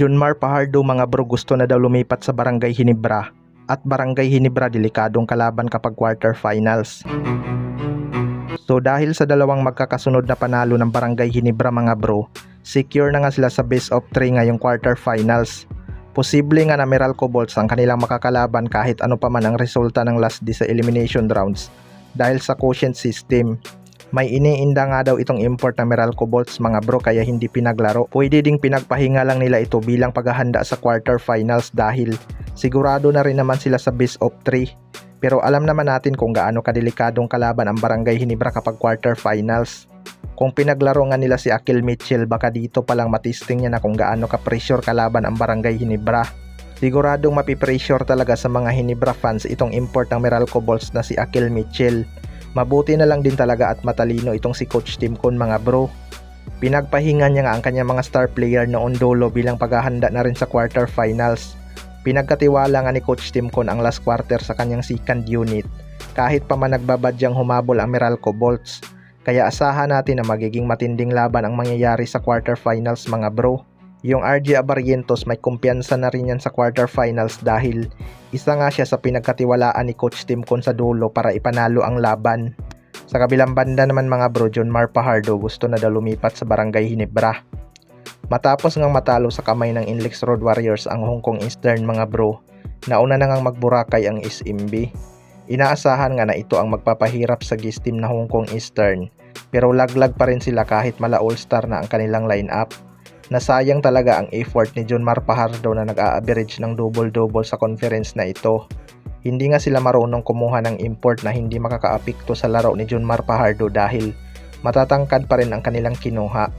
Junmar Fajardo mga bro gusto na daw lumipat sa Barangay Ginebra at Barangay Ginebra delikadong kalaban kapag quarterfinals. So dahil sa dalawang magkakasunod na panalo ng Barangay Ginebra mga bro, secure na nga sila sa best of 3 ngayong quarterfinals. Posible nga na Meralco Bolts ang kanilang makakalaban kahit ano pa man ang resulta ng last day sa elimination rounds dahil sa quotient system. May iniinda nga daw itong import na Meralco Bolts mga bro kaya hindi pinaglaro. Pwede ding pinagpahinga lang nila ito bilang paghahanda sa quarterfinals dahil sigurado na rin naman sila sa best of 3. Pero alam naman natin kung gaano kadelikadong kalaban ang Barangay Ginebra kapag quarterfinals. Kung pinaglaro nga nila si Akil Mitchell baka dito palang matisting niya na kung gaano ka-pressure kalaban ang Barangay Ginebra. Siguradong mapipressure talaga sa mga Ginebra fans itong import ng Meralco Bolts na si Akil Mitchell. Mabuti na lang din talaga at matalino itong si Coach Timcon mga bro. Pinagpahinga niya nga ang kanyang mga star player noon dulo bilang paghahanda na rin sa quarterfinals. Pinagkatiwala nga ni Coach Timcon ang last quarter sa kanyang second unit kahit pa man nagbabadyang humabol ang Meralco Bolts. Kaya asahan natin na magiging matinding laban ang mangyayari sa quarterfinals mga bro. Yung RJ Abarrientos may kumpiyansa na rin yan sa quarterfinals dahil isa nga siya sa pinagkatiwalaan ni Coach Timcon sa dulo para ipanalo ang laban. Sa kabilang banda naman mga bro, Junmar Fajardo gusto na daw lumipat sa Barangay Ginebra. Matapos ngang matalo sa kamay ng Inlex Road Warriors ang Hong Kong Eastern mga bro, nauna na ngang magburakay ang SMB. Inaasahan nga na ito ang magpapahirap sa GIS team na Hong Kong Eastern pero laglag pa rin sila kahit mala all-star na ang kanilang lineup. Nasayang talaga ang effort ni Junmar Fajardo na nag-a-average ng double-double sa conference na ito. Hindi nga sila marunong kumuha ng import na hindi makakaapekto sa laro ni Junmar Fajardo dahil matatangkad pa rin ang kanilang kinuha.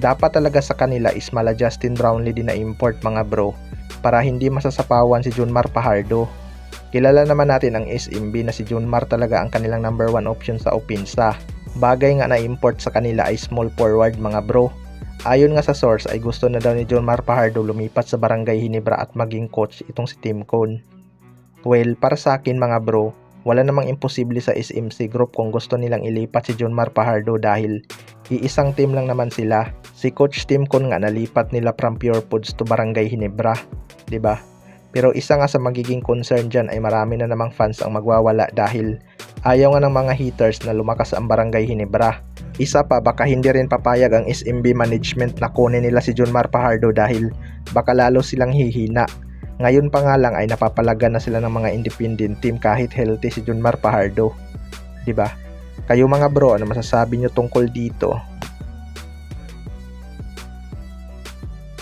Dapat talaga sa kanila is mala Justin Brownlee din na import mga bro para hindi masasapawan si Junmar Fajardo. Kilala naman natin ang SMB na si Junmar talaga ang kanilang number 1 option sa opensa. Bagay nga na import sa kanila ay small forward mga bro. Ayon nga sa source ay gusto na daw ni Junmar Fajardo lumipat sa Barangay Ginebra at maging coach itong si Timcon. Well, para sa akin mga bro, wala namang imposible sa SMC group kung gusto nilang ilipat si Junmar Fajardo dahil iisang team lang naman sila. Si Coach Timcon nga nalipat nila from Pure Foods to Barangay Ginebra, 'di ba? Pero isa nga sa magiging concern dyan ay marami na namang fans ang magwawala dahil ayaw nga ng mga haters na lumakas ang Barangay Ginebra. Isa pa, baka hindi rin papayag ang SMB management na kunin nila si Junmar Fajardo dahil baka lalo silang hihina. Ngayon pa nga lang ay napapalagan na sila ng mga independent team kahit healthy si Junmar Fajardo. 'Di ba? Kayo mga bro, ano masasabi nyo tungkol dito?